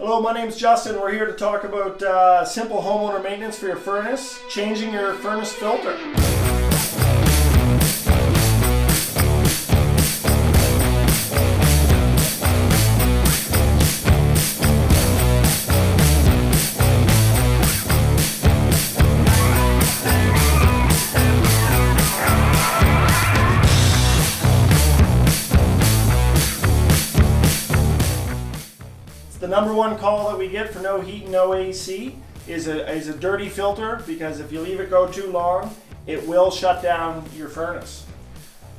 Hello, my name's Justin. We're here to talk about simple homeowner maintenance for your furnace, changing your furnace filter. The number one call that we get for no heat and no AC is a dirty filter, because if you leave it go too long, it will shut down your furnace.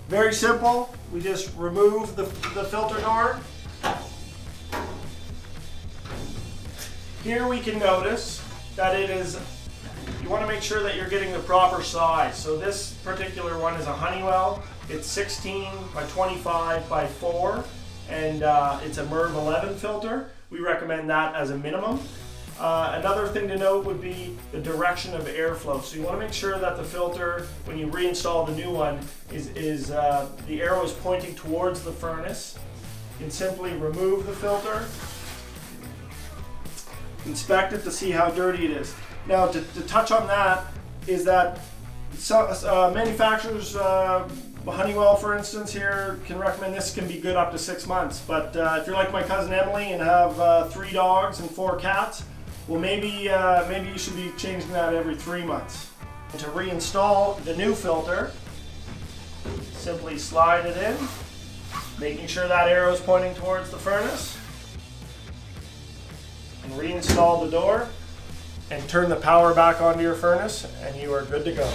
Very simple. We just remove the filter door. Here we can notice that you want to make sure that you're getting the proper size. So this particular one is a Honeywell. It's 16 by 25 by 4, and it's a MERV 11 filter. We recommend that as a minimum. Another thing to note would be the direction of airflow. So you want to make sure that the filter, when you reinstall the new one, the arrow is pointing towards the furnace. You can simply remove the filter, inspect it to see how dirty it is. Now, to touch on that, is that manufacturers, Honeywell, for instance, here can recommend this can be good up to 6 months. But if you're like my cousin Emily and have 3 dogs and 4 cats, well, maybe you should be changing that every 3 months. And to reinstall the new filter, simply slide it in, making sure that arrow is pointing towards the furnace, and reinstall the door, and turn the power back onto your furnace, and you are good to go.